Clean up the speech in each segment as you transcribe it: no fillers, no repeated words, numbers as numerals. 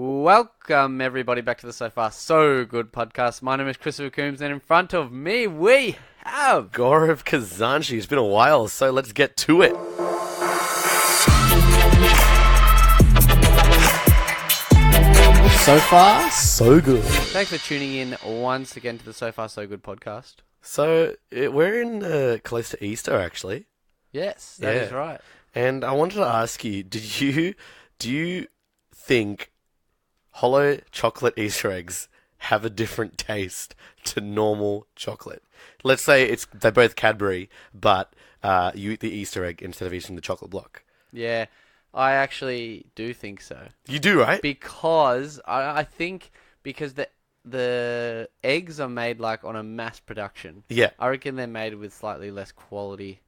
Welcome everybody back to the So Far So Good podcast. My name is Christopher Coombs, and in front of me we have Gaurav Khazanchi. It's been a while, so let's get to it. So far, so good. Thanks for tuning in once again to the So Far So Good podcast. So we're in close to Easter, actually, Yes, that is right. and I wanted to ask you: do you think hollow chocolate Easter eggs have a different taste to normal chocolate? Let's say they're both Cadbury, but you eat the Easter egg instead of eating the chocolate block. Yeah, I actually do think so. You do, right? Because I think because the eggs are made like on a mass production. Yeah. I reckon they're made with slightly less quality,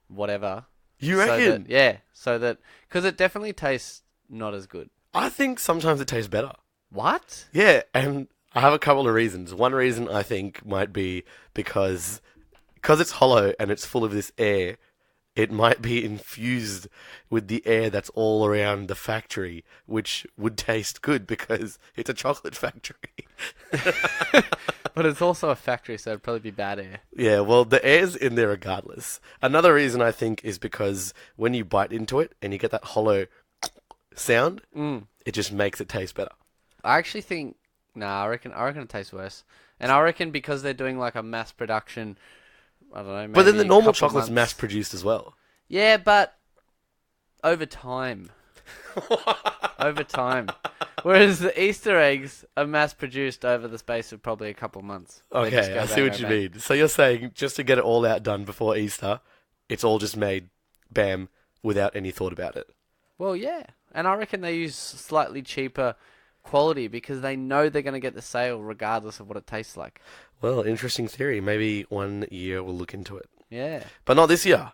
whatever. You reckon? So that because it definitely tastes not as good. I think sometimes it tastes better. What? Yeah, and I have a couple of reasons. One reason I think might be because it's hollow and it's full of this air, it might be infused with the air that's all around the factory, which would taste good because it's a chocolate factory. But it's also a factory, so it'd probably be bad air. Yeah, well, the air's in there regardless. Another reason I think is because when you bite into it and you get that hollow sound, it just makes it taste better. I actually think I reckon it tastes worse. And I reckon because they're doing like a mass production, I don't know, maybe But then the normal a couple chocolate's months. mass produced as well. Yeah, but over time. Over time. Whereas the Easter eggs are mass produced over the space of probably a couple of months. They just Okay, go I see bang, what you bang, mean. So you're saying just to get it all out done before Easter, it's all just made, bam, without any thought about it. Well, yeah. And I reckon they use slightly cheaper quality because they know they're going to get the sale regardless of what it tastes like. Well, interesting theory. Maybe one year we'll look into it. Yeah. But not this year.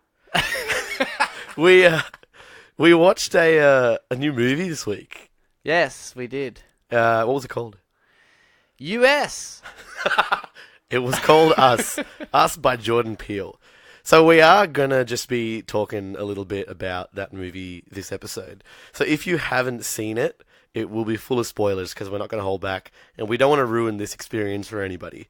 We watched a new movie this week. Yes, we did. What was it called? US. It was called Us. Us by Jordan Peele. So we are going to just be talking a little bit about that movie this episode. So if you haven't seen it, it will be full of spoilers because we're not going to hold back. And we don't want to ruin this experience for anybody.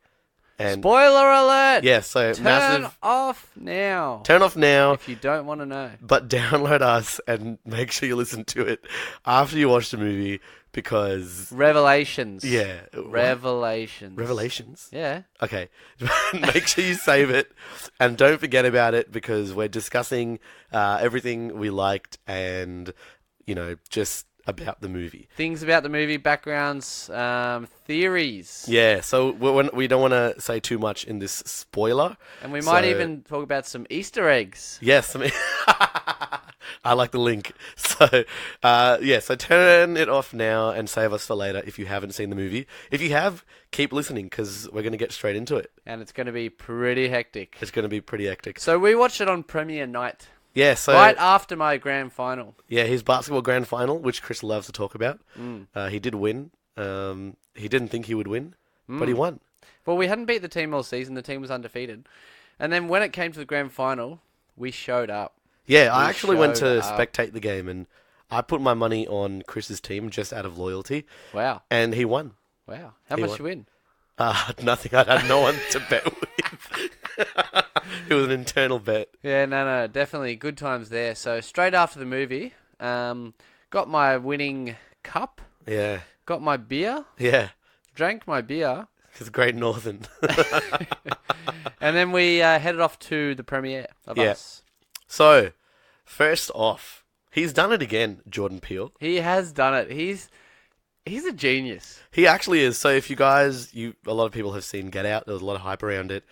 And Spoiler alert! yeah, so Turn off now. Turn off now, If you don't want to know. but download Us and make sure you listen to it after you watch the movie because... Revelations. Yeah. Revelations. Revelations? Yeah. Okay. Make sure you save it and don't forget about it because we're discussing everything we liked and, just about the movie. Things about the movie, backgrounds, theories. Yeah, so we don't want to say too much in this spoiler. And we might So- even talk about some Easter eggs. Yes, I mean... I like the link. So, so turn it off now and save us for later if you haven't seen the movie. If you have, keep listening because we're going to get straight into it. And it's going to be pretty hectic. It's going to be pretty hectic. So we watched it on premiere night. Yeah, so... Right after my grand final. Yeah, his basketball grand final, which Chris loves to talk about. He did win. He didn't think he would win, but he won. Well, we hadn't beat the team all season. The team was undefeated. And then when it came to the grand final, we showed up. Yeah, I actually went to showed up. spectate the game, and I put my money on Chris's team just out of loyalty, Wow. and he won. Wow. How He much won. you win? Nothing. I had no one to bet with. It was an internal bet. Yeah, no, definitely good times there. So straight after the movie, got my winning cup, Yeah, got my beer, yeah. drank my beer, It's Great Northern. and then we headed off to the premiere of Yeah. Us. So, first off, he's done it again, Jordan Peele. He has done it. He's a genius. He actually is. So if you guys, a lot of people have seen Get Out. There was a lot of hype around it.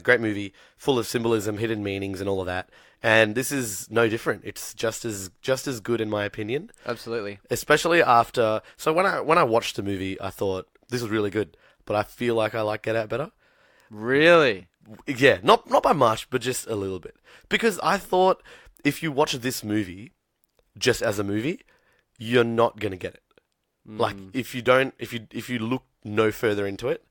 Great movie, full of symbolism, hidden meanings, and all of that. And this is no different. It's just as good in my opinion. Absolutely. Especially after. So when I watched the movie, I thought this was really good. But I feel like I like Get Out better. Really? Yeah, not by much, but just a little bit. Because I thought if you watch this movie just as a movie, you're not gonna get it. Like if you look no further into it,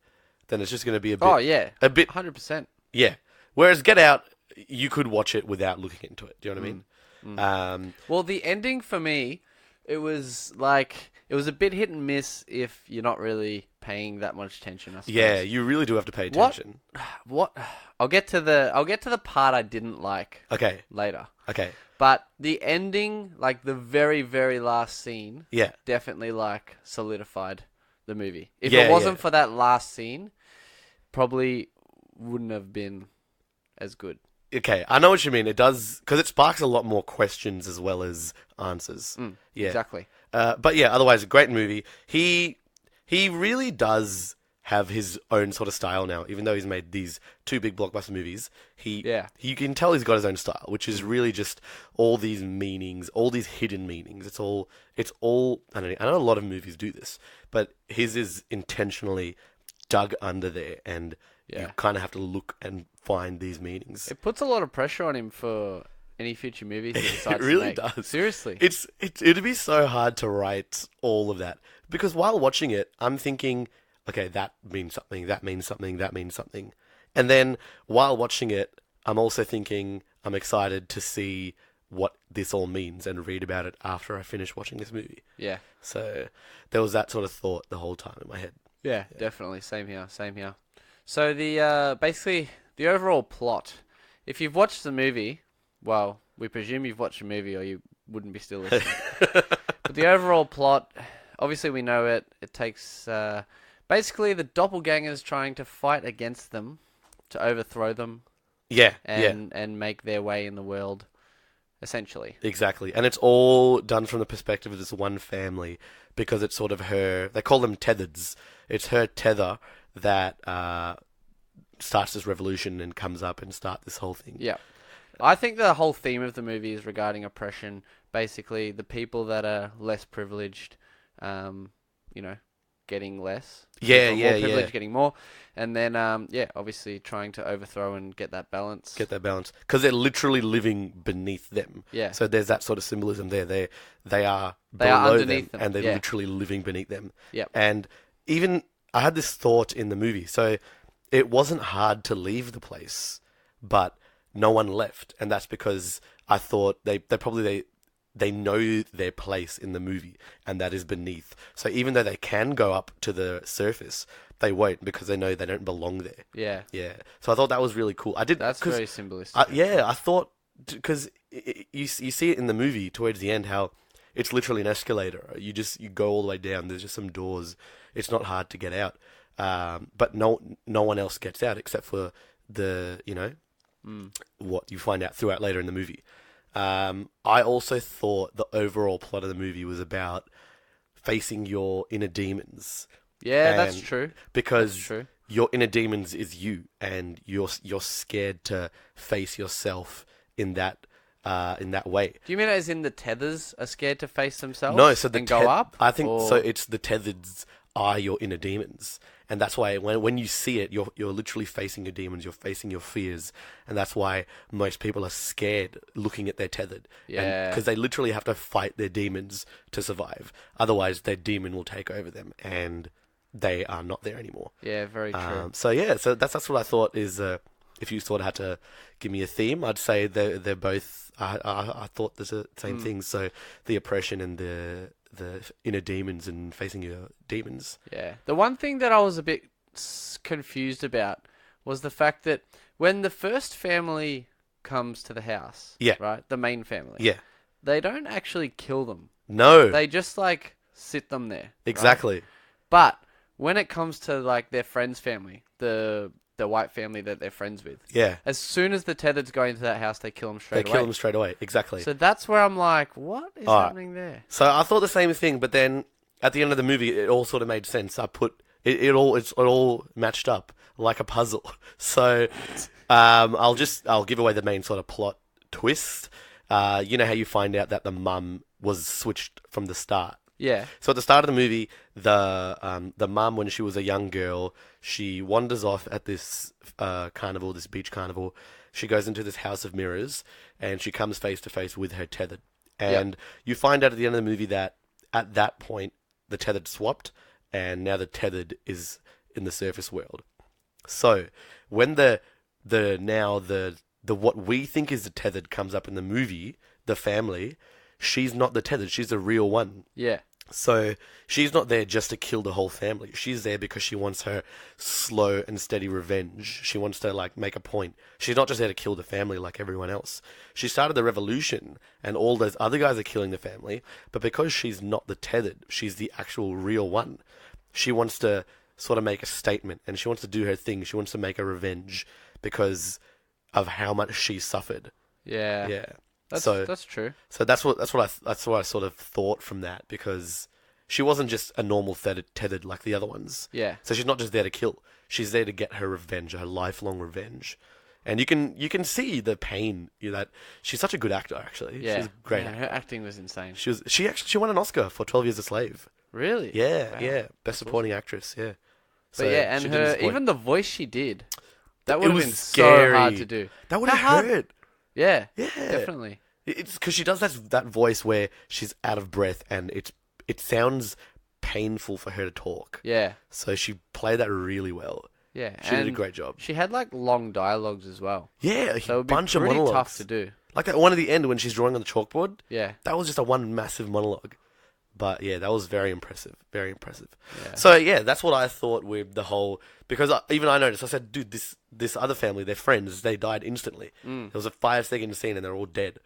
then it's just gonna be a bit. Oh yeah. A bit. 100%. Yeah. Whereas Get Out, you could watch it without looking into it. Do you know what I mean? Well, the ending for me, it was like it was a bit hit and miss if you're not really paying that much attention, I suppose. Yeah, you really do have to pay attention. What? I'll get to the part I didn't like Okay. later. Okay. But the ending, like the very, very last scene, Yeah. definitely like solidified the movie. If Yeah, it wasn't yeah. for that last scene, probably wouldn't have been as good. Okay, I know what you mean. It does, because it sparks a lot more questions as well as answers. Yeah. Exactly. But yeah, otherwise, a great movie. He really does have his own sort of style now, even though he's made these two big blockbuster movies. You can tell he's got his own style, which is really just all these meanings, all these hidden meanings. It's all. I know a lot of movies do this, but his is intentionally dug under there, and you kind of have to look and find these meanings. It puts a lot of pressure on him for any future movies he decides It really to make. does. Seriously. It'd be so hard to write all of that, because while watching it, I'm thinking, okay, that means something, that means something, that means something. And then while watching it, I'm also thinking I'm excited to see what this all means and read about it after I finish watching this movie. Yeah. So there was that sort of thought the whole time in my head. Yeah, definitely. Same here. So the basically the overall plot. If you've watched the movie, well, we presume you've watched the movie, or you wouldn't be still listening. But the overall plot, obviously we know it. It takes basically the doppelgangers trying to fight against them, to overthrow them, Yeah, and make their way in the world, essentially. exactly. And it's all done from the perspective of this one family, because it's sort of her, they call them tethers. It's her tether that starts this revolution and comes up and start this whole thing. Yeah. I think the whole theme of the movie is regarding oppression. Basically, the people that are less privileged, getting less. Yeah, People yeah, more privileged yeah. getting more. And then, obviously trying to overthrow and get that balance. Get that balance, because they're literally living beneath them. Yeah. So there's that sort of symbolism there. They are They are below underneath them, and they're yeah. literally living beneath them. Yep. And even I had this thought in the movie. So it wasn't hard to leave the place, but no one left, and that's because I thought they know their place in the movie, and that is beneath. So even though they can go up to the surface, they won't, because they know they don't belong there. Yeah. Yeah. So I thought that was really cool. That's very symbolistic. I thought, because you see it in the movie towards the end, how it's literally an escalator. You go all the way down. There's just some doors. It's not hard to get out. But no one else gets out except for the, what you find out throughout later in the movie. I also thought the overall plot of the movie was about facing your inner demons. Yeah, that's true. Because That's true. your inner demons is you, and you're scared to face yourself in that way. Do you mean as in the tethers are scared to face themselves? No, so and go up? I think or... so. It's the tethers are your inner demons, and that's why when you see it, you're literally facing your demons. You're facing your fears, and that's why most people are scared looking at their tethered. Yeah, because they literally have to fight their demons to survive. Otherwise, their demon will take over them, and they are not there anymore. Yeah, very true. So that's what I thought is. If you sort of had to give me a theme, I'd say they're both. I thought there's the same things. So the oppression and the inner demons and facing your demons. Yeah. The one thing that I was a bit confused about was the fact that when the first family comes to the house, Yeah. right, the main family, Yeah. they don't actually kill them. No. They just like sit them there. right? Exactly. But when it comes to like their friend's family, the white family that they're friends with, Yeah. as soon as the tethers go into that house, they kill them straight They away. kill them straight away. Exactly. So that's where I'm like, what is happening there? So I thought the same thing, but then at the end of the movie, it all sort of made sense. I put it all matched up like a puzzle. So I'll give away the main sort of plot twist. You know how you find out that the mum was switched from the start. Yeah. So at the start of the movie, the mum, when she was a young girl, she wanders off at this carnival, this beach carnival. She goes into this house of mirrors, and she comes face to face with her tethered. And you find out at the end of the movie that at that point, the tethered swapped, and now the tethered is in the surface world. So when the what we think is the tethered comes up in the movie, the family, she's not the tethered, she's the real one. Yeah. So she's not there just to kill the whole family. She's there because she wants her slow and steady revenge. She wants to like make a point. She's not just there to kill the family like everyone else. She started the revolution and all those other guys are killing the family, but because she's not the tethered, she's the actual real one. She wants to sort of make a statement and she wants to do her thing. She wants to make a revenge because of how much she suffered. Yeah. Yeah. That's true. So that's what I sort of thought from that, because she wasn't just a normal tethered like the other ones. Yeah. So she's not just there to kill. She's there to get her revenge, her lifelong revenge. And you can see the pain. That she's such a good actor. Actually, Yeah. she's great. Yeah, her acting was insane. She won an Oscar for 12 Years a Slave. Really? Yeah, Wow. yeah, best supporting actress. Yeah. But yeah, and she didn't her disappoint. even the voice she did, that It would have was been scary. so hard to do. That would How have hard- hurt. Yeah. Yeah. Definitely. It's because she does that voice where she's out of breath and it sounds painful for her to talk. Yeah. So she played that really well. Yeah. She did a and great job. She had like long dialogues as well. Yeah, So it would a be bunch of pretty monologues. tough to do. Like that one at the end when she's drawing on the chalkboard. Yeah. That was just a one massive monologue. But yeah, that was very impressive. Very impressive. Yeah. So yeah, that's what I thought with the whole, because even I noticed. I said, dude, this other family, their friends, they died instantly. There was a 5-second scene and they're all dead.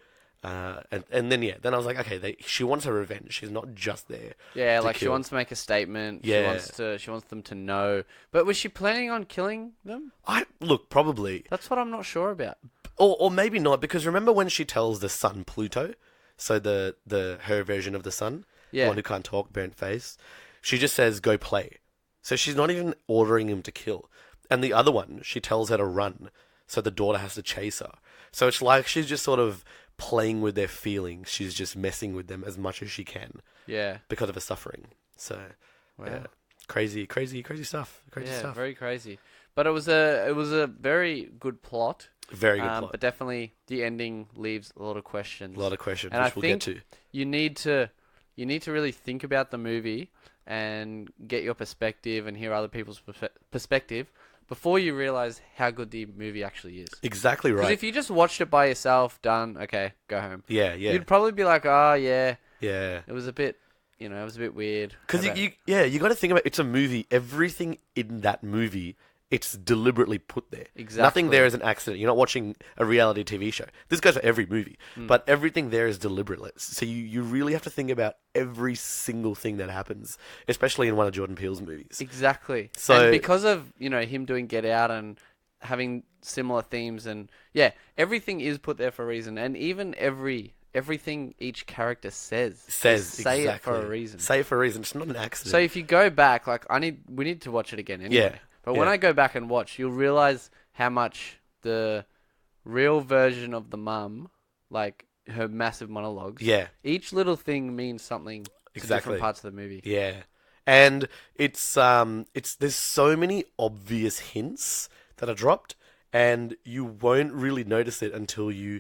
And then I was like, okay, she wants her revenge. She's not just there. Yeah, to like she kill. wants to make a statement. Yeah. She wants them to know. But was she planning on killing them? Look, probably, That's what I'm not sure about. or maybe not, because remember when she tells the son Pluto, so her version of the son, the Yeah. one who can't talk, burnt face, she just says go play. So she's not even ordering him to kill. And the other one, she tells her to run, so the daughter has to chase her. So it's like she's just sort of playing with their feelings. She's just messing with them as much as she can Yeah. because of her suffering. So Wow. yeah, crazy stuff. Crazy Yeah, stuff. very crazy. But it was a very good plot. Very good plot. But definitely the ending leaves a lot of questions. A lot of questions, And which I we'll get think to. you need to really think about the movie and get your perspective and hear other people's perspective before you realize how good the movie actually is. Exactly Because right. if you just watched it by yourself, done, okay, go home. Yeah. You'd probably be like, oh yeah, Yeah. it was a bit weird. Because Okay. you got to think about, it's a movie. Everything in that movie, it's deliberately put there. Exactly. Nothing there is an accident. You're not watching a reality TV show. This goes for every movie, but everything there is deliberate. So you really have to think about every single thing that happens, especially in one of Jordan Peele's movies. Exactly. So- and because of, him doing Get Out and having similar themes and everything is put there for a reason, and even everything each character says Say exactly. It for a reason. Say it for a reason. It's not an accident. So if you go back, like we need to watch it again anyway. Yeah. But when Yeah. I go back and watch, you'll realize how much the real version of the mum, like her massive monologues, yeah, each little thing means something to Exactly. different parts of the movie. yeah, and it's there's so many obvious hints that are dropped, and you won't really notice it until you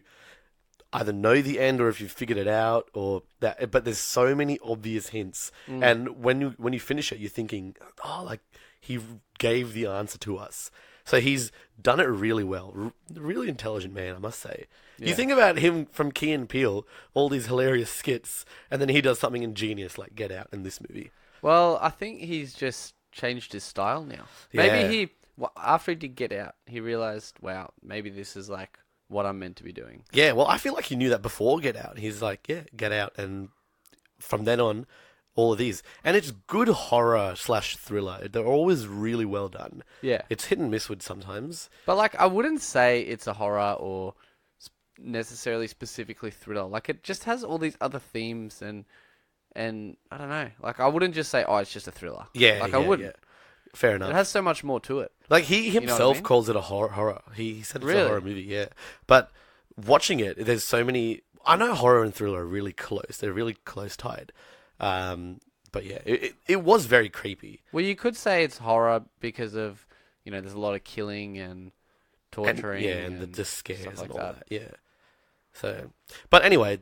either know the end or if you've figured it out or that. But there's so many obvious hints, and when you finish it, you're thinking, oh, like he gave the answer to us. So he's done it really well. Really intelligent man, I must say. You Yeah. think about him from Key and Peele, all these hilarious skits, and then he does something ingenious like Get Out in this movie. Well, I think he's just changed his style now. Yeah. Maybe after he did Get Out, he realized, wow, maybe this is like what I'm meant to be doing. Yeah, well, I feel like he knew that before Get Out. He's like, yeah, Get Out, and from then on, all of these. And it's good horror/thriller. They're always really well done. Yeah. It's hit and miss with sometimes. But like, I wouldn't say it's a horror or necessarily specifically thriller. Like, it just has all these other themes and I don't know. Like, I wouldn't just say, oh, it's just a thriller. Yeah, Like, yeah, I wouldn't. yeah. Fair enough. It has so much more to it. Like he know what I himself mean? calls it a horror. He said it's Really? a horror movie, yeah. But watching it, there's so many. I know horror and thriller are really close. They're really close tied. But yeah, it was very creepy. Well, you could say it's horror because of, there's a lot of killing and And, torturing. yeah, and the scares stuff like and all that. that. Yeah. So, but anyway,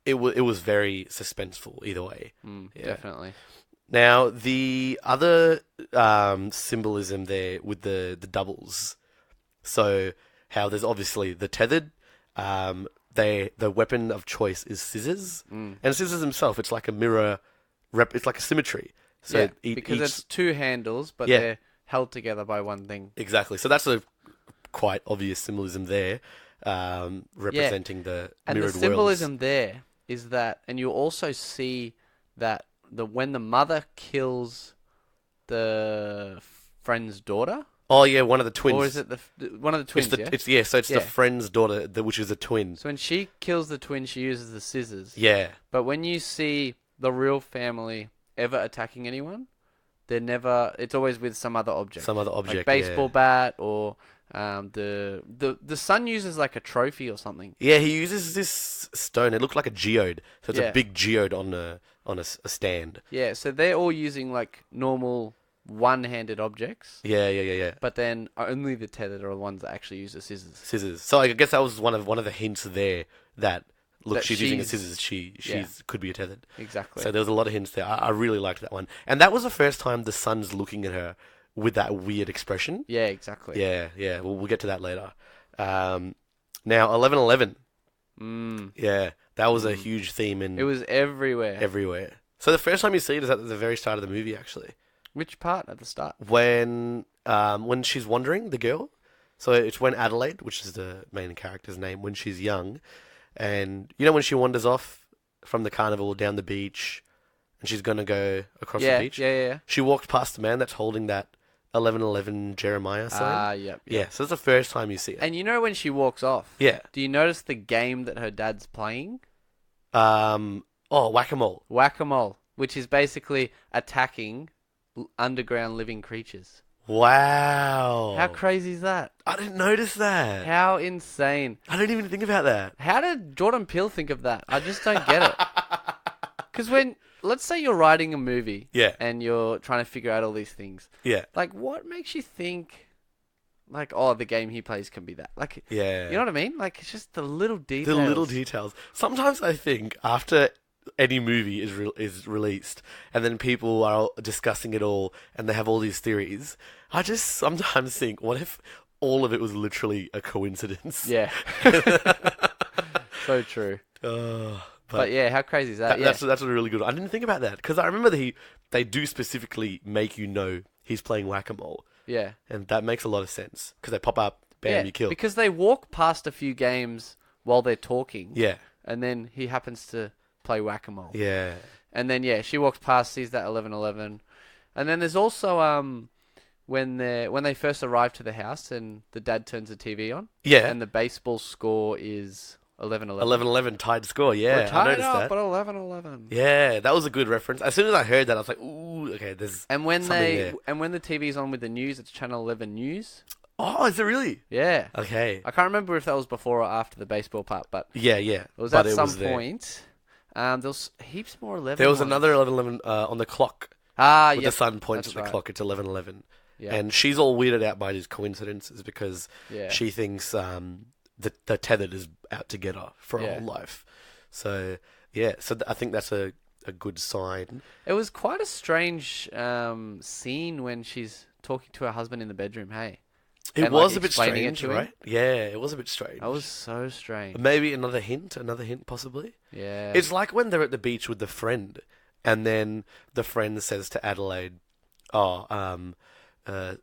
it was very suspenseful either way. Yeah. Definitely. Now, the other symbolism there with the doubles. So, how there's obviously the tethered, the weapon of choice is scissors. And scissors himself, it's like a mirror it's like a symmetry. So Yeah, because it's two handles, but they're held together by one thing. Exactly. So that's a quite obvious symbolism there, representing the And mirrored the symbolism worlds. there is that, and you also see that when the mother kills the friend's daughter, Oh yeah, one of the twins. or is it one of the twins? So it's the friend's daughter, which is a twin. So when she kills the twin, she uses the scissors. Yeah. But when you see the real family ever attacking anyone, they're never. It's always with some other object. Some other object, like baseball bat, or the son uses like a trophy or something. Yeah, he uses this stone. It looked like a geode, so it's Yeah. a big geode on a stand. Yeah, so they're all using like normal one-handed objects, Yeah. but then only the tethered are the ones that actually use the scissors. Scissors. So I guess that was one of the hints there that look, That she's using the she's- scissors. She's yeah. could be a tethered. Exactly. So there was a lot of hints there. I really liked that one, and that was the first time the son's looking at her with that weird expression. Yeah, exactly. Yeah. We'll get to that later. Now 11:11. Yeah, that was a huge theme in It was everywhere. everywhere. So the first time you see it is at the very start of the movie, actually, Which part at the start? when she's wandering, the girl. So it's when Adelaide, which is the main character's name, when she's young, and you know when she wanders off from the carnival down the beach, and she's gonna go across the beach. Yeah. She walked past the man that's holding that 11:11 Jeremiah sign. Yep. Yeah, so that's the first time you see it. And you know when she walks off? Yeah. Do you notice the game that her dad's playing? Whack-a-mole. Whack-a-mole, which is basically attacking underground living creatures. Wow. How crazy is that? I didn't notice that. How insane. I didn't even think about that. How did Jordan Peele think of that? I just don't get it. Because let's say you're writing a movie, Yeah. and you're trying to figure out all these things. Yeah. Like, what makes you think, like, oh, the game he plays can be that? Like, Yeah. you know what I mean? Like, it's just the little details. The little details. Sometimes I think after any movie is released and then people are discussing it all and they have all these theories, I just sometimes think, what if all of it was literally a coincidence? Yeah. So true. But yeah, how crazy is that? That's a really good one. I didn't think about that because I remember they do specifically make you know he's playing whack-a-mole, Yeah. and that makes a lot of sense because they pop up, bam, you kill. Because they walk past a few games while they're talking. Yeah. And then he happens to play whack-a-mole. Yeah. And then, yeah, she walks past, sees that 11:11. And then there's also when they first arrive to the house and the dad turns the TV on. Yeah. And the baseball score is 11:11. 11-11 tied score, yeah. We're I tied noticed up that. at 11:11. Yeah, that was a good reference. As soon as I heard that, I was like, ooh, okay, there's And when something there. when the TV's on with the news, it's Channel 11 News. Oh, is it really? Yeah. Okay. I can't remember if that was before or after the baseball part, but Yeah. it was But at some was there. point. There was heaps more 11. There was ones. another 11-11 on the clock. With The sun points at that's the right. clock. It's 11-11. Yeah. And she's all weirded out by these coincidences because Yeah. she thinks the tethered is out to get her for her Yeah. whole life. So, yeah. So I think that's a good sign. It was quite a strange scene when she's talking to her husband in the bedroom. Hey, It And, was like, a bit explaining it strange, to him. right? Yeah, it was a bit strange. that was so strange. Maybe another hint possibly. Yeah. It's like when they're at the beach with the friend, and then the friend says to Adelaide,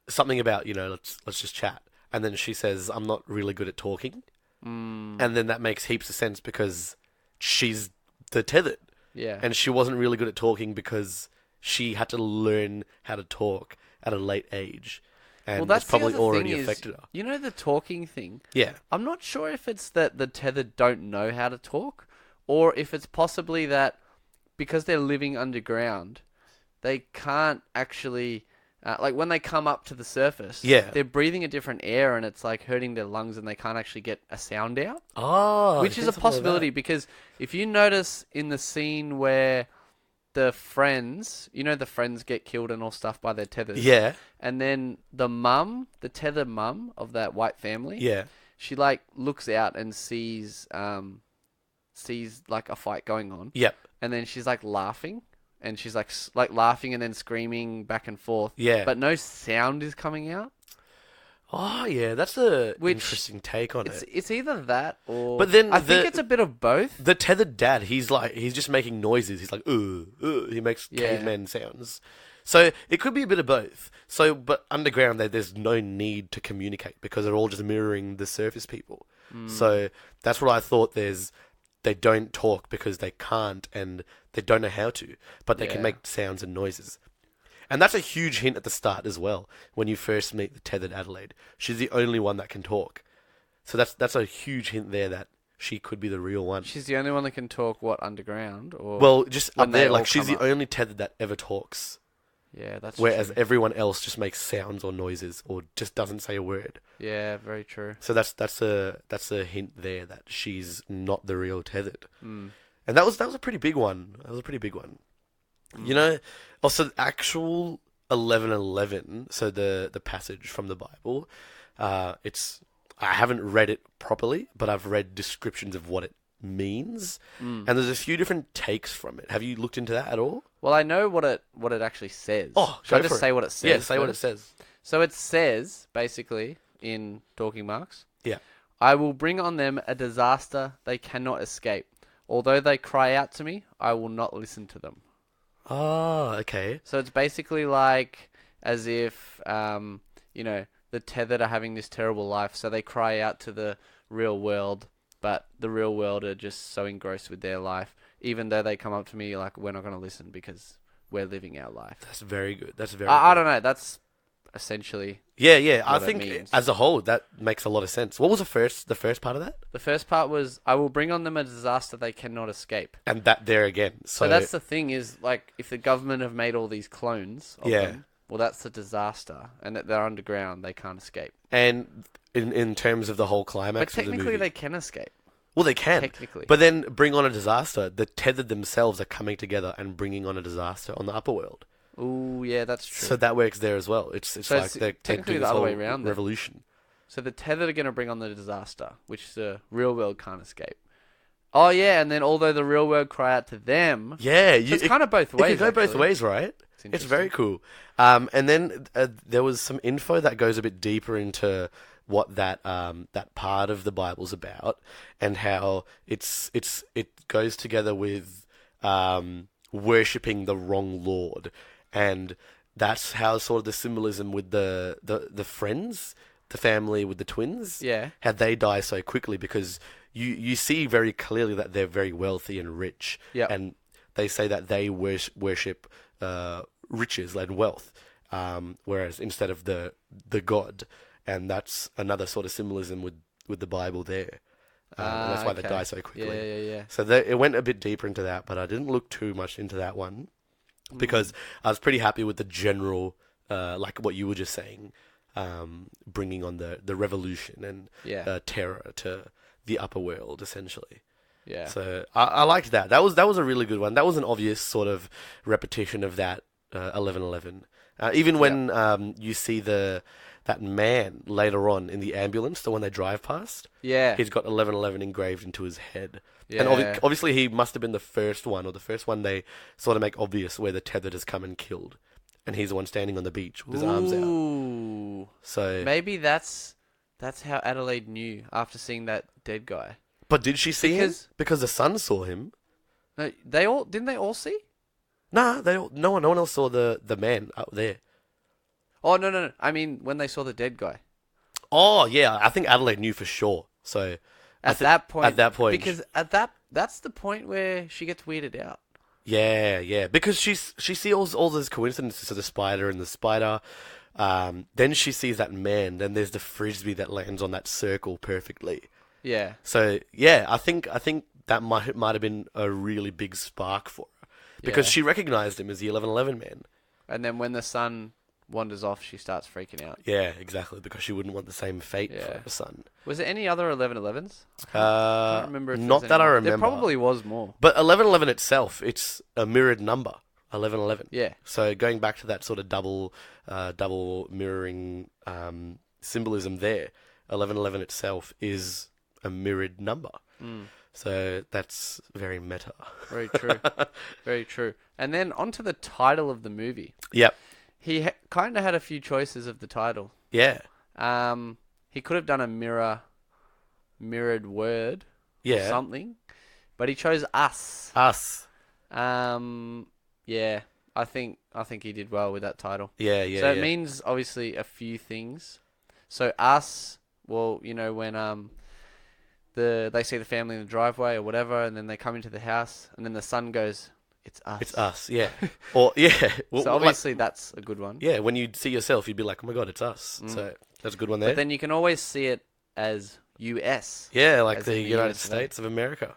something about, let's just chat. And then she says, I'm not really good at talking. And then that makes heaps of sense because she's the tethered. Yeah. And she wasn't really good at talking because she had to learn how to talk at a late age. And that's it's probably the other already thing is, affected her. You know the talking thing? Yeah. I'm not sure if it's that the tethered don't know how to talk, or if it's possibly that because they're living underground, they can't actually, like when they come up to the surface, Yeah. they're breathing a different air and it's like hurting their lungs and they can't actually get a sound out. Oh, Which is a possibility because if you notice in the scene where the friends get killed and all stuff by their tethers. Yeah. And then the tethered mum of that white family. Yeah. She like looks out and sees like a fight going on. Yep. And then she's like laughing. And she's like laughing and then screaming back and forth. Yeah. But no sound is coming out. Oh yeah, that's a Which interesting take on it. It's either that or... But then I think it's a bit of both. The tethered dad, he's just making noises. He's like, he makes Yeah. caveman sounds. So it could be a bit of both. So, but underground, there's no need to communicate because they're all just mirroring the surface people. So that's what I thought. They don't talk because they can't and they don't know how to, but they can Yeah. make sounds and noises. And that's a huge hint at the start as well. When you first meet the tethered Adelaide, she's the only one that can talk. So that's a huge hint there that she could be the real one. She's the only one that can talk, underground? Or Well, just when up they there, all like she's come the up? only tethered that ever talks. Yeah, that's Whereas true. everyone else just makes sounds or noises or just doesn't say a word. Yeah, very true. So that's a hint there that she's not the real tethered. Mm. And that was a pretty big one. That was a pretty big one. You know, also the actual 11:11. So the passage from the Bible. I haven't read it properly, but I've read descriptions of what it means, and there's a few different takes from it. Have you looked into that at all? Well, I know what it actually says. Oh, should I go just for it. say what it says? Yeah, say what it first? says. So it says, basically, in talking marks, Yeah. I will bring on them a disaster they cannot escape. Although they cry out to me, I will not listen to them. Oh, okay. So it's basically like as if, the tethered are having this terrible life, so they cry out to the real world, but the real world are just so engrossed with their life. Even though they come up to me like, we're not going to listen because we're living our life. That's very good. That's very I good. don't know. That's essentially... Yeah. I what it think means. as a whole, that makes a lot of sense. What was the first part of that? The first part was, I will bring on them a disaster they cannot escape. And that there again. So that's the thing is, like, if the government have made all these clones of Yeah. them, well, that's the disaster. And that they're underground, they can't escape. and in terms of the whole But climax of the technically, movie, they can escape. well, they can. Technically. But then bring on a disaster. The tethered themselves are coming together and bringing on a disaster on the upper world. Ooh, yeah, that's true. So that works there as well. It's So like it's they're technically doing the this other whole way around then. revolution. So the tethered are going to bring on the disaster, which the real world can't escape. Oh, yeah, and then although the real world cry out to them... Yeah, So it's kind of both ways, It can go both actually. ways, right? It's interesting. very cool. And then there was some info that goes a bit deeper into what that part of the Bible's about, and how it goes together with worshipping the wrong Lord, and that's how sort of the symbolism with the friends, the family with the twins, Yeah. how they die so quickly because you see very clearly that they're very wealthy and rich, Yep. and they say that they worship riches and wealth, whereas instead of the God, and that's another sort of symbolism with the Bible there. And that's why they okay. die so quickly. Yeah. So it went a bit deeper into that, but I didn't look too much into that one because I was pretty happy with the general, like what you were just saying, bringing on the revolution and Yeah. terror to the upper world, essentially. Yeah. So I liked that. That was a really good one. That was an obvious sort of repetition of that 11:11. Even when you see that man later on in the ambulance, the one they drive past, Yeah. he's got 11:11 engraved into his head. Yeah. And obviously he must have been the first one, or the first one they sort of make obvious where the tethered has come and killed. And he's the one standing on the beach with his arms out. Ooh. So, Maybe that's how Adelaide knew after seeing that dead guy. but did she see him? Because- Because the son saw him. No, didn't they all see? Nah, no one else saw the man up there. Oh no. I mean, when they saw the dead guy. Oh yeah, I think Adelaide knew for sure. So At that point. because Because that's the point where she gets weirded out. yeah, because she sees all those coincidences of the spider and the spider. Then she sees that man. Then there's the frisbee that lands on that circle perfectly. Yeah. So yeah, I think that might have been a really big spark for her because Yeah. she recognized him as the 11:11 man. And then when the sun wanders off, she starts freaking out. Yeah, exactly, because she wouldn't want the same fate for Yeah. her son. Was there any other 11:11s? I can't remember. If there Not was that I any more. remember. There probably was more. But 11:11 itself, it's a mirrored number. 11:11. Yeah. So going back to that sort of double mirroring symbolism there, 11:11 itself is a mirrored number. So that's very meta. Very true. Very true. And then onto the title of the movie. Yep. He kind of had a few choices of the title. Yeah. He could have done a mirrored word or Yeah. something, but he chose us. Us. Yeah, I think he did well with that title. Yeah, yeah, So yeah. it means obviously a few things. So us, well, when they see the family in the driveway or whatever, and then they come into the house, and then the son goes, "It's us." It's us, yeah. Or, yeah. Well, So obviously that's a good one. yeah, when you see yourself, you'd be like, oh my god, it's us. So that's a good one there. But then you can always see it as US. Yeah, like as the in the United US, States of America.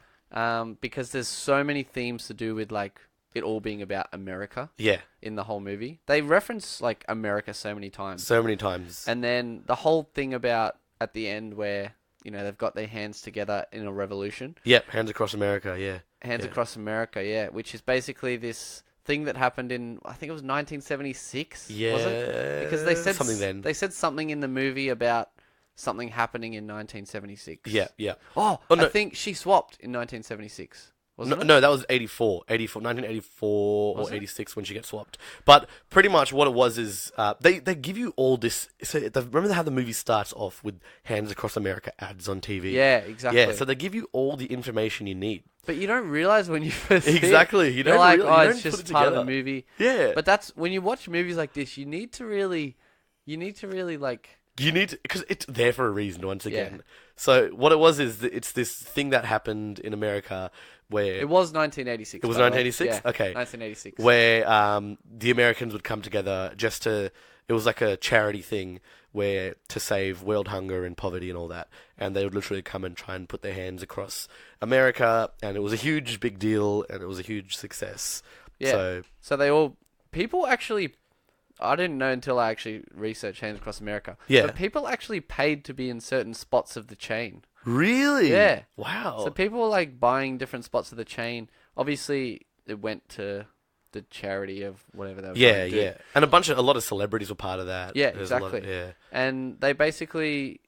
Because there's so many themes to do with like it all being about America Yeah, in the whole movie. They reference like America so many times. so many times. And then the whole thing about at the end where, they've got their hands together in a revolution. Yep, hands across America, yeah. Hands across America, yeah. Which is basically this thing that happened in, I think it was 1976, Yeah, was it? Because they said something then. They said something in the movie about something happening in 1976. Yeah, yeah. Oh, no. I think she swapped in 1976. Wasn't it? No, that was 1984 Was or it? 86 when she gets swapped. But pretty much what it was is they give you all this. So remember how the movie starts off with Hands Across America ads on TV? Yeah, exactly. Yeah, so they give you all the information you need. But you don't realize when you first see Exactly. it. You You're don't like, you oh, don't it's put just it part of the together. movie. Yeah. But that's when you watch movies like this, you need to really like. You need to, because it's there for a reason, once again. Yeah. So what it was is that it's this thing that happened in America where... It was 1986. It was by the way. 1986? Yeah, Okay. 1986. Where the Americans would come together just to... It was like a charity thing where to save world hunger and poverty and all that. And they would literally come and try and put their hands across America. And it was a huge, big deal. And it was a huge success. Yeah. So people actually... I didn't know until I actually researched Hands Across America. Yeah. But people actually paid to be in certain spots of the chain. Really? Yeah. Wow. So people were like buying different spots of the chain. Obviously, it went to the charity of whatever they were Yeah, trying to do. yeah. And a lot of celebrities were part of that. Yeah, There's a lot exactly. yeah. And they basically,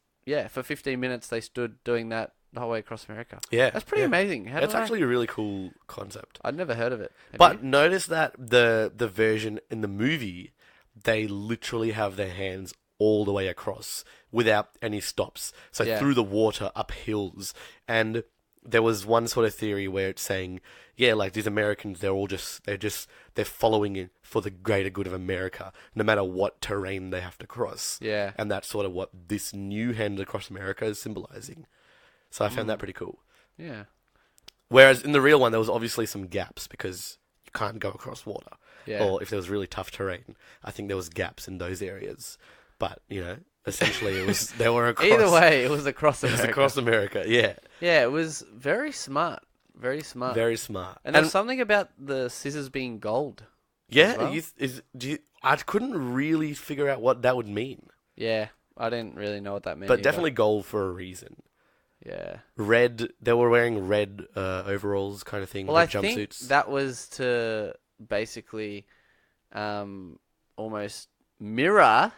for 15 minutes they stood doing that the whole way across America. Yeah. That's pretty yeah. amazing. It's actually a really cool concept. I'd never heard of it. Have But you? notice that the version in the movie, they literally have their hands all the way across without any stops. So Yeah. through the water, up hills. And there was one sort of theory where it's saying, yeah, like these Americans, they're following it for the greater good of America, no matter what terrain they have to cross. Yeah. And that's sort of what this new Hands Across America is symbolizing. So I found that pretty cool. Yeah. Whereas in the real one, there was obviously some gaps because you can't go across water. Yeah. Or if there was really tough terrain, I think there was gaps in those areas. But, essentially they were across. Either way, it was across It was America. across America, yeah. Yeah, it was very smart. Very smart. Very smart. And there's something about the scissors being gold. yeah, well. I couldn't really figure out what that would mean. Yeah, I didn't really know what that meant. But either. definitely gold for a reason. Yeah. Red, they were wearing red overalls kind of thing, Well, I red think jumpsuits. that was to basically almost mirror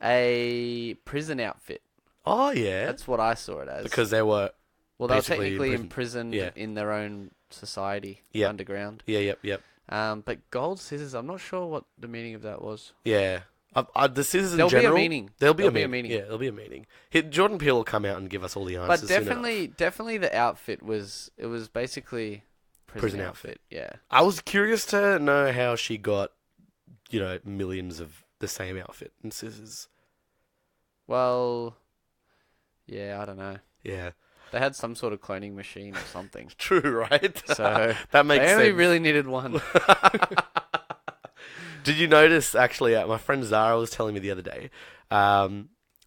a prison outfit. Oh, yeah. That's what I saw it as. Because they were... well, they were basically technically imprisoned. imprisoned Yeah. in their own society Yeah. underground. Yeah, yep. But gold scissors, I'm not sure what the meaning of that was. Yeah. The scissors in There'll be a general... meaning. There'll be a There'll meaning. be a meaning. Yeah, there'll be a meaning. Jordan Peele will come out and give us all the answers But soon enough. definitely the outfit was basically Prison outfit. Yeah. I was curious to know how she got, millions of the same outfit and scissors. Well, yeah, I don't know. Yeah. They had some sort of cloning machine or something. True, right? So that makes they only sense. really needed one. Did you notice, actually, my friend Zara was telling me the other day,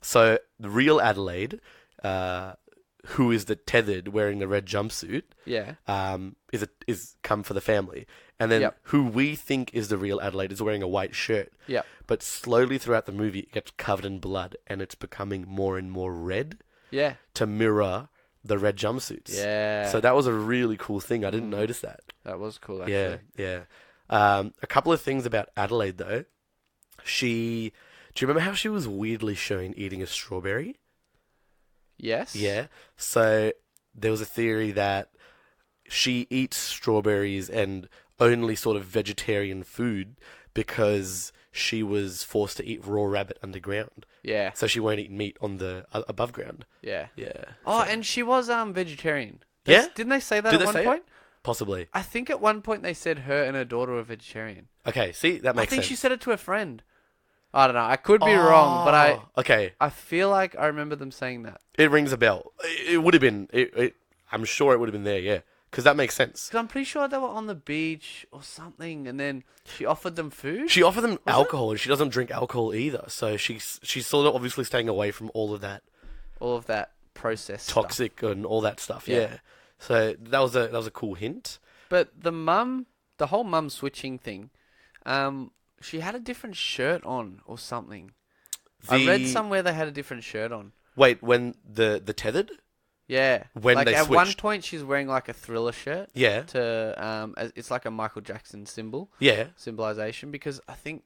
so the real Adelaide, who is the tethered wearing the red jumpsuit, Yeah. is come for the family. And then Yep. who we think is the real Adelaide is wearing a white shirt. Yep. But slowly throughout the movie, it gets covered in blood and it's becoming more and more red Yeah. to mirror the red jumpsuits. Yeah. So that was a really cool thing. I didn't notice that. That was cool, actually. Yeah. A couple of things about Adelaide, though. Do you remember how she was weirdly shown eating a strawberry? Yes. Yeah. So there was a theory that she eats strawberries and only sort of vegetarian food because she was forced to eat raw rabbit underground. Yeah. So she won't eat meat on the above ground. Yeah. Yeah. Oh, So- and she was vegetarian. Yeah? Didn't they say that Did at they one say it? point? Possibly. I think at one point they said her and her daughter were vegetarian. Okay, see, that I makes think sense. she said it to a friend. I don't know. I could be wrong, but Okay, I feel like I remember them saying that. it rings a bell. It would have been. I'm sure it would have been there. Yeah, because that makes sense. Because I'm pretty sure they were on the beach or something, and then she offered them food. She offered them alcohol, and she doesn't drink alcohol either. So she's sort of obviously staying away from all of that All of that processed toxic and all that stuff. Yeah. So that was a cool hint. But the whole mum switching thing, she had a different shirt on or something. I read somewhere they had a different shirt on. Wait, when the tethered? Yeah. When like they at one switched. point she's wearing like a Thriller shirt. Yeah. It's like a Michael Jackson symbolization, because I think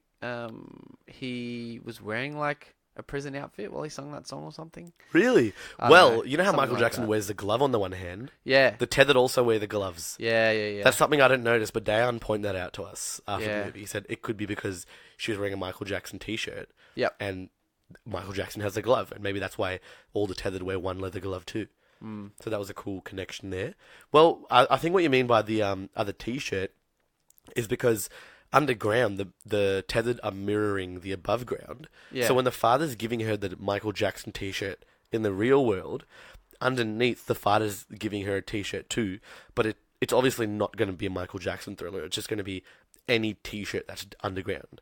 he was wearing like a prison outfit while he sung that song or something. Really? I don't Well, know, you know how something Michael like Jackson that. wears the glove on the one hand? Yeah. The tethered also wear the gloves. Yeah. That's something I didn't notice, but Dayan pointed that out to us after Yeah. the movie. He said it could be because she was wearing a Michael Jackson t-shirt. Yep. And Michael Jackson has a glove, and maybe that's why all the tethered wear one leather glove too. So that was a cool connection there. Well, I think what you mean by the other t-shirt is because underground, the tethered are mirroring the above ground. Yeah. So when the father's giving her the Michael Jackson t-shirt in the real world, underneath the father's giving her a t-shirt too, but it's obviously not going to be a Michael Jackson Thriller. It's just going to be any t-shirt that's underground.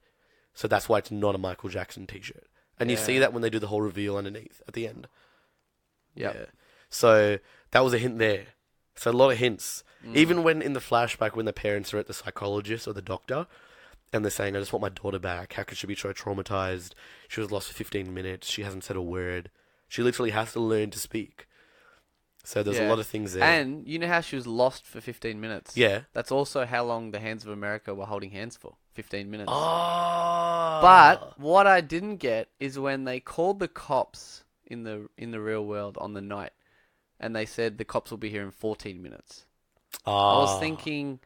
So that's why it's not a Michael Jackson t-shirt. And you see that when they do the whole reveal underneath at the end. Yep. Yeah. So that was a hint there. So a lot of hints. Even when in the flashback, when the parents are at the psychologist or the doctor, and they're saying, I just want my daughter back. How could she be so traumatized? She was lost for 15 minutes. She hasn't said a word. She literally has to learn to speak. So there's a lot of things there. And you know how she was lost for 15 minutes? Yeah. That's also how long the Hands of America were holding hands for. 15 minutes. Oh. But what I didn't get is when they called the cops in the real world on the night, and they said the cops will be here in 14 minutes. I was thinking,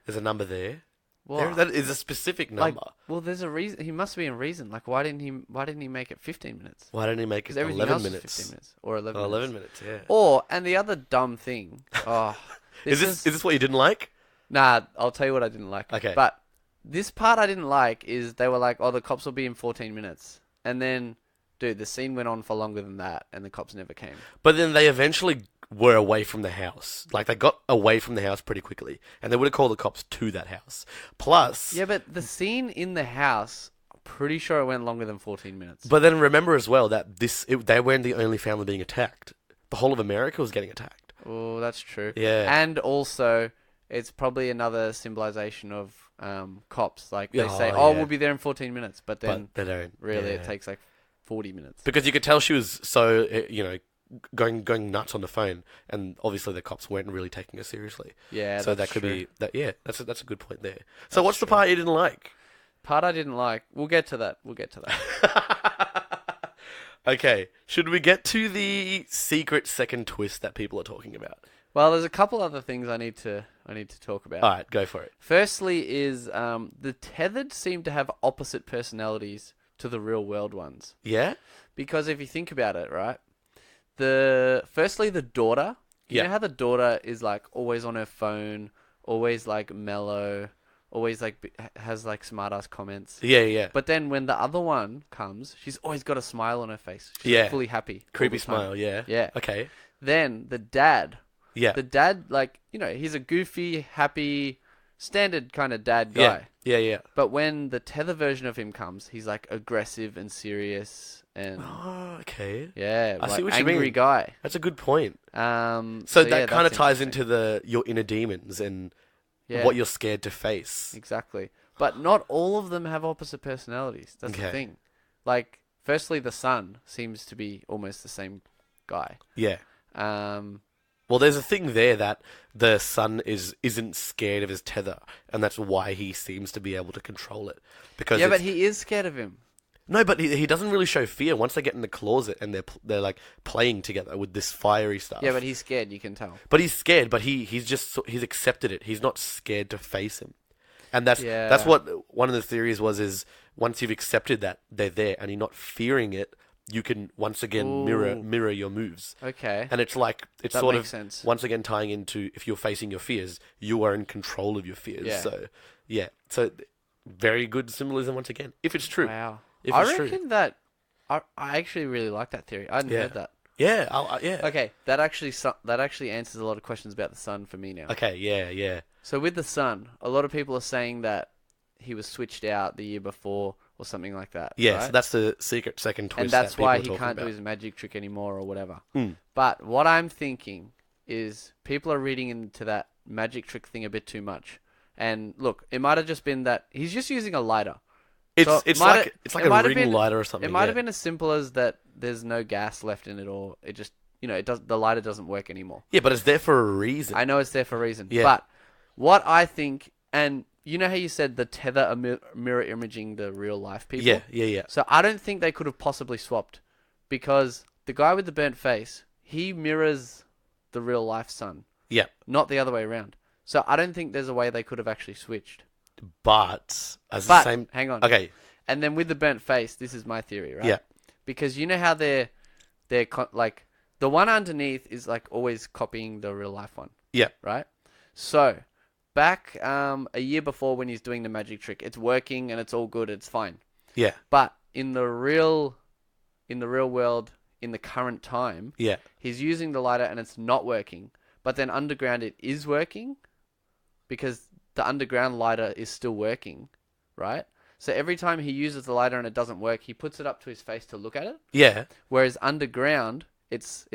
there's a number there. well, That is a specific number. well, there's a reason. He must be in reason. Like, why didn't he make it 15 minutes? Why didn't he make Because it everything 11 else minutes? is 15 minutes or 11 Oh, minutes. 11 minutes, yeah. Or, and the other dumb thing. Oh, Is this what you didn't like? Nah, I'll tell you what I didn't like. Okay. But this part I didn't like is they were like, oh, the cops will be in 14 minutes. And then, dude, the scene went on for longer than that, and the cops never came. But then they eventually were away from the house. Like, they got away from the house pretty quickly. And they would have called the cops to that house. Plus... Yeah, but the scene in the house, I'm pretty sure it went longer than 14 minutes. But then remember as well that they weren't the only family being attacked. The whole of America was getting attacked. Oh, that's true. Yeah. And also, it's probably another symbolization of cops. Like, they say, Oh, yeah. we'll be there in 14 minutes. But then, But they don't. really, Yeah. it takes like 40 minutes. Because you could tell she was so, going nuts on the phone. And obviously the cops weren't really taking her seriously. Yeah, So that's that could true. be... That's a good point there. So what's the part you didn't like? Part I didn't like. We'll get to that. Okay. Should we get to the secret second twist that people are talking about? Well, there's a couple other things I need to talk about. All right, go for it. Firstly is the tethered seem to have opposite personalities to the real world ones. Yeah? Because if you think about it, right? Firstly the daughter. You know how the daughter is like always on her phone, always like mellow, always like has like smart ass comments. Yeah. But then when the other one comes, she's always got a smile on her face. She's fully happy. all Creepy the time. smile, yeah. Yeah. Okay. Then the dad. Yeah. The dad, like, he's a goofy, happy, standard kind of dad guy. Yeah. But when the tether version of him comes, he's like aggressive and serious and Oh, okay. yeah, I like see what you angry mean. guy. That's a good point. So So yeah, that kind of that's ties interesting. into your inner demons and Yeah. what you're scared to face. Exactly. But not all of them have opposite personalities. That's the Okay. thing. Like, firstly, the son seems to be almost the same guy. Yeah. Um, Well, there's a thing there that the son isn't scared of his tether, and that's why he seems to be able to control it. Because yeah, but he is scared of him. no, but he doesn't really show fear once they get in the closet and they're like playing together with this fiery stuff. Yeah, but he's scared. You can tell. But he's scared. But he's accepted it. He's not scared to face him, and that's Yeah. what one of the theories is once you've accepted that they're there and you're not fearing it, you can once again mirror your moves. Okay. And it's like, it's That sort makes of, sense. once again, tying into if you're facing your fears, you are in control of your fears. Yeah. So, yeah. So, very good symbolism once again, if it's true. Wow. If I it's reckon true. that I actually really like that theory. I hadn't Yeah. heard that. Yeah, yeah. Okay, that actually answers a lot of questions about the sun for me now. Okay, yeah. So with the sun, a lot of people are saying that he was switched out the year before or something like that. Yeah, right? so that's the secret second twist. And that's that why people he are can't talking do about. his magic trick anymore or whatever. Mm. But what I'm thinking is people are reading into that magic trick thing a bit too much. And look, it might have just been that he's just using a lighter. It's So it's might like have- it's like it might a have ring been- lighter or something. It might yeah. have been as simple as that there's no gas left in it, or it just, the lighter doesn't work anymore. Yeah, but it's there for a reason. I know it's there for a reason. Yeah. But what I think, and you know how you said the tether are mirror imaging the real life people? Yeah. So I don't think they could have possibly swapped, because the guy with the burnt face, he mirrors the real life sun, Yeah. not the other way around. So I don't think there's a way they could have actually switched. But as But the same. hang on. Okay. And then with the burnt face, this is my theory, right? Yeah. Because you know how they're like the one underneath is like always copying the real life one, Yeah. right? So back a year before when he's doing the magic trick, it's working and it's all good, it's fine. Yeah. But in the real world, in the current time, Yeah. he's using the lighter and it's not working. But then underground it is working, because the underground lighter is still working, right? So every time he uses the lighter and it doesn't work, he puts it up to his face to look at it. Yeah. Whereas underground, it's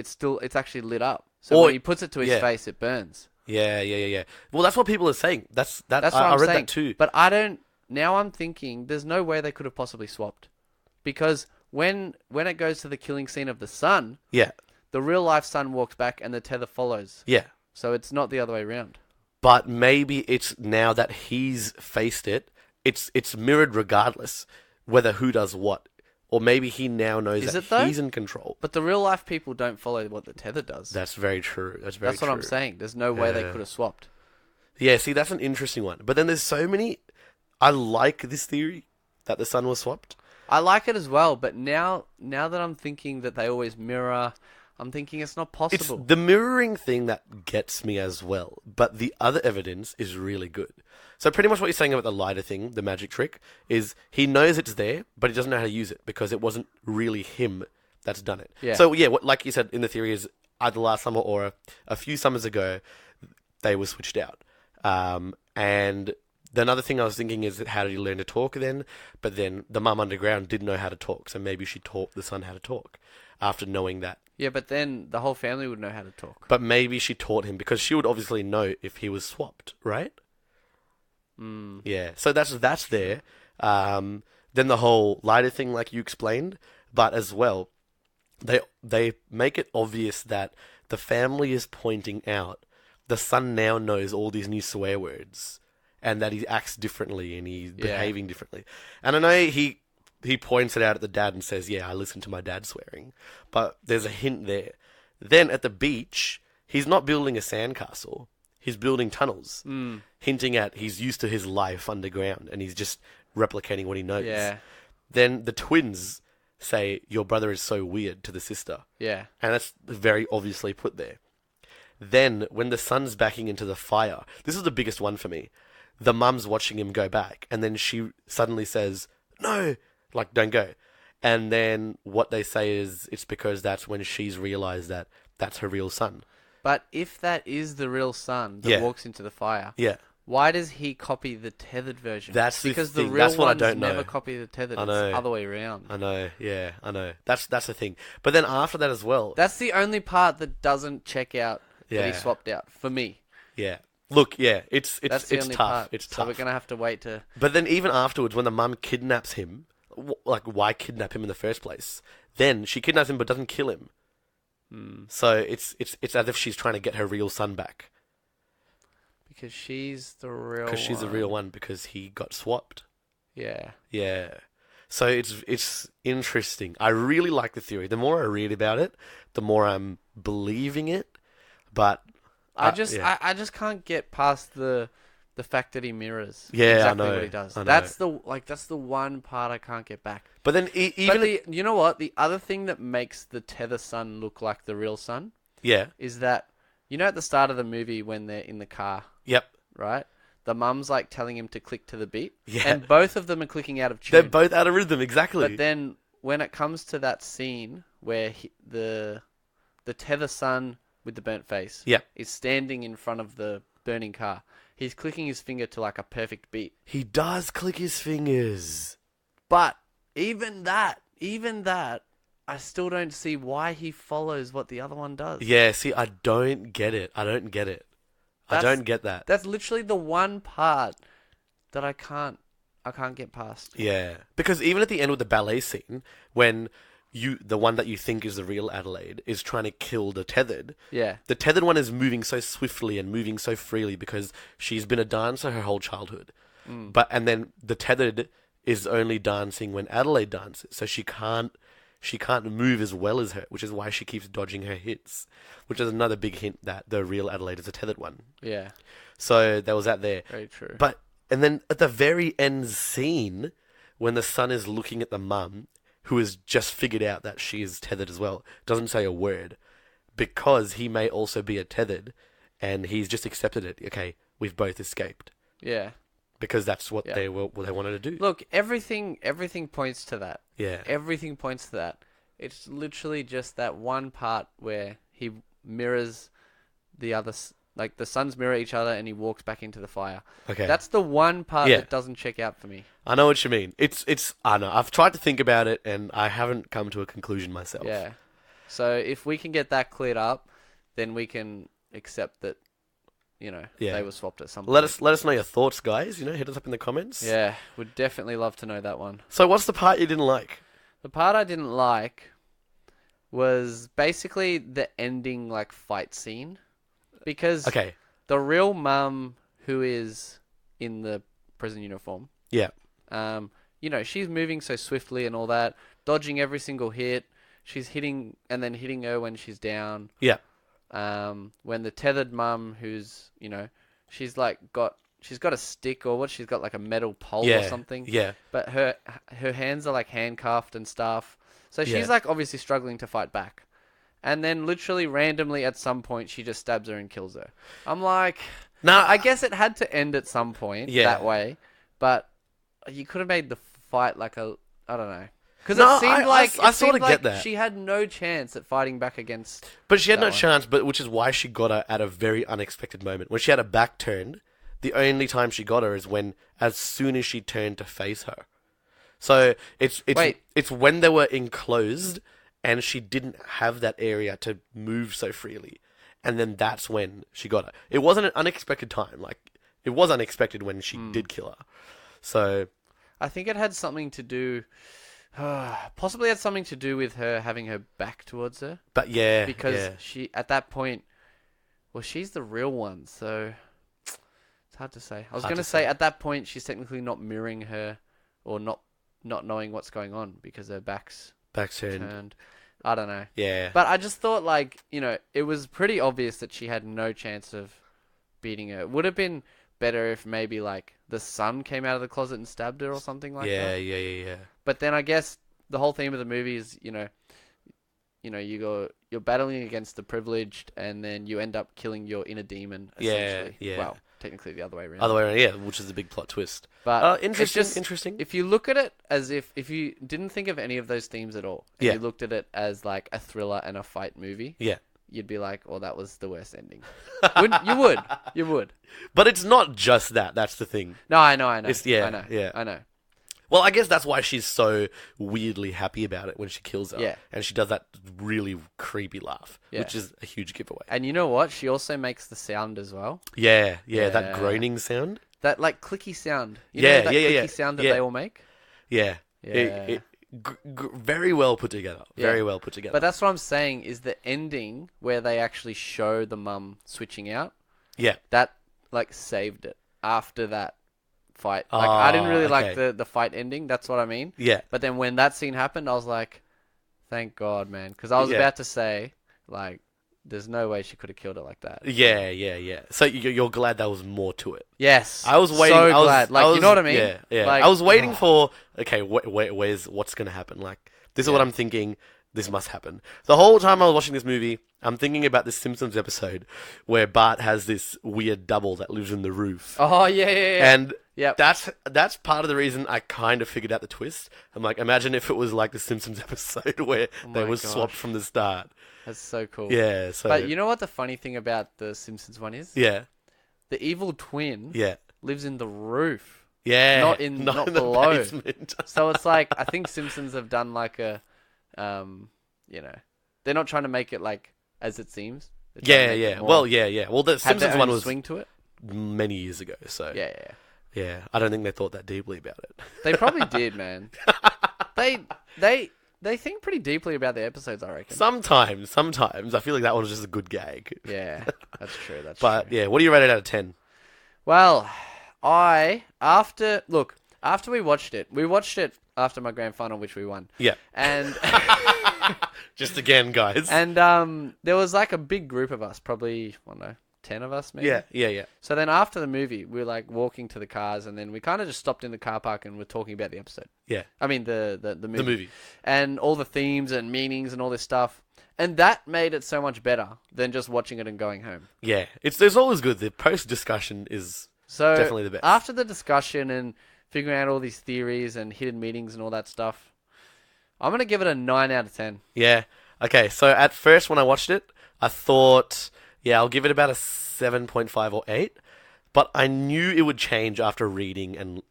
actually lit up. So Or- when he puts it to his yeah. face, it burns. Yeah. Well, that's what people are saying. That's That's what I I'm read saying. that too. But now I'm thinking there's no way they could have possibly swapped, because when it goes to the killing scene of the sun, Yeah. the real life sun walks back and the tether follows. Yeah. So it's not the other way around. But maybe it's now that he's faced it, it's mirrored regardless whether who does what. Or maybe he now knows Is that it though? he's in control. But the real life people don't follow what the tether does. That's very true. That's very That's what true. I'm saying. There's no way they Yeah. could have swapped. Yeah, see, that's an interesting one. But then there's so many. I like this theory that the sun was swapped. I like it as well, but now that I'm thinking that they always mirror, I'm thinking it's not It's possible. the mirroring thing that gets me as well. But the other evidence is really good. So pretty much what you're saying about the lighter thing, the magic trick, is he knows it's there, but he doesn't know how to use it because it wasn't really him that's done it. Yeah. So yeah, what, like you said in the theory is either last summer or a few summers ago, they were switched out. And the another thing I was thinking is that how did he learn to talk then? But then the mum underground didn't know how to talk, so maybe she taught the son how to talk after knowing that. Yeah, but then the whole family would know how to talk. But maybe she taught him because she would obviously know if he was swapped, right? Mm. Yeah. So that's there. Then the whole lighter thing, like you explained, but as well, they make it obvious that the family is pointing out the son now knows all these new swear words, and that he acts differently and he's behaving differently. And I know he points it out at the dad and says, "Yeah, I listen to my dad swearing," but there's a hint there. Then at the beach, he's not building a sandcastle. He's building tunnels, hinting at he's used to his life underground and he's just replicating what he knows. Yeah. Then the twins say, "Your brother is so weird" to the sister. Yeah. And that's very obviously put there. Then, when the son's backing into the fire, this is the biggest one for me. The mum's watching him go back, and then she suddenly says, "No, like, don't go." And then what they say is it's because that's when she's realised that that's her real son. But if that is the real son that Yeah. walks into the fire, Yeah. why does he copy the tethered version? That's the because thing. the real That's what I ones don't know. never copy the tethered. I It's know. the other way around. I know, yeah, I know. That's the thing. But then after that as well, That's the only part that doesn't check out that Yeah. he swapped out for me. yeah. Look, yeah, it's That's the only tough. part. It's So tough. we're gonna have to wait to. But then even afterwards, when the mum kidnaps him, like, why kidnap him in the first place? Then she kidnaps him but doesn't kill him. So it's as if she's trying to get her real son back. Because she's the real. Because she's the one. real one because he got swapped. Yeah. Yeah. So it's interesting. I really like the theory. The more I read about it, the more I'm believing it. But I just yeah. I just can't get past the The fact that he mirrors. Yeah, exactly I know. what he does. I know. That's the one part I can't get back. But then You know what? The other thing that makes the tether son look like the real son yeah, is that, you know, at the start of the movie when they're in the car, yep, right? The mum's like telling him to click to the beat. Yeah. And both of them are clicking out of tune. they're both out of rhythm, exactly. But then when it comes to that scene where the tether son with the burnt face Yep. is standing in front of the burning car, he's clicking his finger to like a perfect beat. He does click his fingers. But even that, I still don't see why he follows what the other one does. Yeah, see, I don't get it. I don't get that. That's literally the one part that I can't get past. Yeah, because even at the end with the ballet scene, when the one that you think is the real Adelaide is trying to kill the tethered. Yeah. The tethered one is moving so swiftly and moving so freely because she's been a dancer her whole childhood. And then the tethered is only dancing when Adelaide dances, so she can't move as well as her, which is why she keeps dodging her hits, which is another big hint that the real Adelaide is a tethered one. Yeah. So there was that there. Very true. And then at the very end scene, when the son is looking at the mum, who has just figured out that she is tethered as well, doesn't say a word, because he may also be a tethered, and he's just accepted it. Okay, we've both escaped. Yeah. Because that's what they wanted to do. Look, everything points to that. Yeah. Everything points to that. It's literally just that one part where he mirrors the other, like the sons mirror each other, and he walks back into the fire. Okay. That's the one part that doesn't check out for me. I know what you mean. I know. I've tried to think about it, and I haven't come to a conclusion myself. Yeah. So if we can get that cleared up, then we can accept that, they were swapped at some point. Let us know your thoughts, guys. Hit us up in the comments. Yeah, would definitely love to know that one. So what's the part you didn't like? The part I didn't like was basically the ending, like, fight scene. Because the real mum, who is in the prison uniform, she's moving so swiftly and all that, dodging every single hit. She's hitting her when she's down. Yeah. When the tethered mum, who's, she's got a stick or what? She's got like a metal pole or something. Yeah. But her hands are like handcuffed and stuff. So she's like obviously struggling to fight back. And then literally randomly at some point she just stabs her and kills her. I'm like, I guess it had to end at some point that way. But you could have made the fight like I don't know. Because it seemed I sort of get that. She had no chance at fighting back against. But she had no chance, which is why she got her at a very unexpected moment. When she had her back turned, the only time she got her is as soon as she turned to face her. So it's when they were enclosed and she didn't have that area to move so freely. And then that's when she got her. It wasn't an unexpected time. Like, it was unexpected when she did kill her. So I think it had something to do... possibly had something to do with her having her back towards her. But because she, at that point, well, she's the real one, so it's hard to say. I was going to say at that point she's technically not mirroring her, or not knowing what's going on because her back's turned. I don't know. Yeah. But I just thought, like, it was pretty obvious that she had no chance of beating her. It would have been better if maybe like the son came out of the closet and stabbed her or something like that. Yeah. But then I guess the whole theme of the movie is, you're battling against the privileged, and then you end up killing your inner demon. Essentially. Yeah. Well, technically the other way around. Other way around, yeah, which is the big plot twist. But interesting. If you look at it as if you didn't think of any of those themes at all, and you looked at it as like a thriller and a fight movie, you'd be like, "Oh, that was the worst ending." You would. But it's not just that. That's the thing. No, I know. I know. Well, I guess that's why she's so weirdly happy about it when she kills her. Yeah. And she does that really creepy laugh, which is a huge giveaway. And you know what? She also makes the sound as well. Yeah, that groaning sound. That like clicky sound. You know that clicky sound that they all make? Yeah. Very well put together. Very well put together. But that's what I'm saying is the ending where they actually show the mum switching out. Yeah. That like saved it after that fight. Like I didn't really like the fight ending. That's what I mean. Yeah. But then when that scene happened, I was like, thank God, man. Because I was about to say, like, there's no way she could have killed it like that. Yeah. So you're glad there was more to it. Yes. I was waiting. So glad. Like, you know what I mean? Yeah. Like, I was waiting for, okay, where's what's going to happen? Like, this is what I'm thinking. This must happen. The whole time I was watching this movie, I'm thinking about this Simpsons episode where Bart has this weird double that lives in the roof. Oh, yeah. And Yep. that's part of the reason I kind of figured out the twist. I'm like, imagine if it was like the Simpsons episode where they were swapped from the start. That's so cool. Yeah. So, But you know what the funny thing about the Simpsons one is? yeah. The evil twin Yeah. lives in the roof. Yeah. Not in below. the basement. So it's like, I think Simpsons have done like a, they're not trying to make it like as it seems. They're trying to make it more- Well, yeah. Well, the had Simpsons their one own was swing to it. many years ago. So Yeah. yeah. I don't think they thought that deeply about it. They probably did, man. They think pretty deeply about their episodes, I reckon. Sometimes. I feel like that one was just a good gag. Yeah, that's true. But true. yeah, what do you rate it out of 10? Well, after we watched it after my grand final, which we won. Yeah. And Just again, guys. and there was like a big group of us, probably, I don't know, 10 of us maybe. Yeah. So then after the movie, we were like walking to the cars, and then we kind of just stopped in the car park and were talking about the episode. Yeah. I mean the movie. The movie. And all the themes and meanings and all this stuff. And that made it so much better than just watching it and going home. Yeah. There's always good. The post-discussion is So definitely the best. After the discussion and figuring out all these theories and hidden meanings and all that stuff, I'm going to give it a 9 out of 10. Yeah. Okay, so at first when I watched it, I thought, I'll give it about a 7.5 or 8. But I knew it would change after reading and,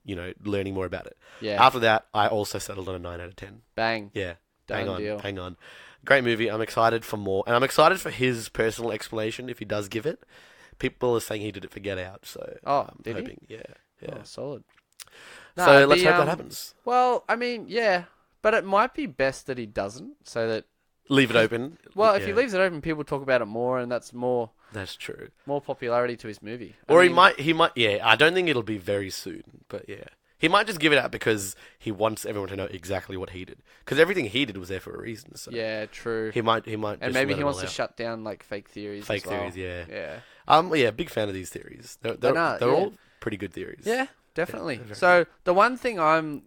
learning more about it. Yeah. After that, I also settled on a 9 out of 10. Bang. Yeah. Done deal. Hang on. Great movie. I'm excited for more. And I'm excited for his personal explanation if he does give it. People are saying he did it for Get Out, so I'm did he? hoping. Yeah. Oh, solid. So let's hope that happens. Well, I mean, yeah. But it might be best that he doesn't, so that... Leave it open. Well, if he leaves it open, people talk about it more, and that's more... That's true. More popularity to his movie. Or he might, I don't think it'll be very soon, but yeah. He might just give it out because he wants everyone to know exactly what he did. Because everything he did was there for a reason. So yeah, true. He might. And just maybe let he it wants all to out. shut down like fake theories. Fake as well. theories, yeah. Yeah. Big fan of these theories. They're all pretty good theories. Yeah, definitely. Yeah, so the one thing I'm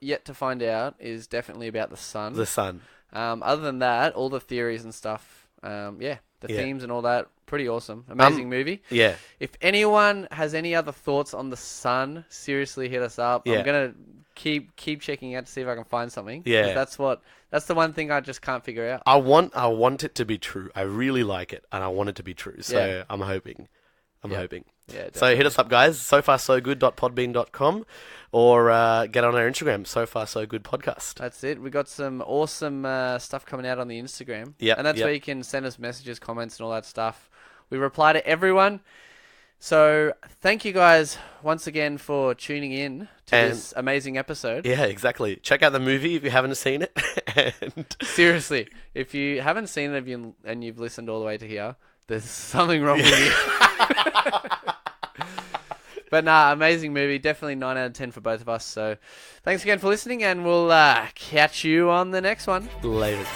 yet to find out is definitely about the sun. The sun. Other than that, all the theories and stuff. The themes and all that, pretty awesome. Amazing movie. Yeah. If anyone has any other thoughts on the sun, seriously hit us up. Yeah. I'm gonna keep checking out to see if I can find something. Yeah. 'Cause that's the one thing I just can't figure out. I want it to be true. I really like it, and I want it to be true. So Yeah. I'm hoping. I'm hoping. Yeah. So hit us up, guys. sofarsogood.podbean.com or get on our Instagram, So Far So Good Podcast. That's it. We got some awesome stuff coming out on the Instagram. Yep, And that's yep. where you can send us messages, comments, and all that stuff. We reply to everyone. So thank you guys once again for tuning in to this amazing episode. Yeah, exactly. Check out the movie if you haven't seen it. And Seriously, if you haven't seen it and you've listened all the way to here, there's something wrong with you. But nah, amazing movie. Definitely 9 out of 10 for both of us. So thanks again for listening, and we'll catch you on the next one. Later.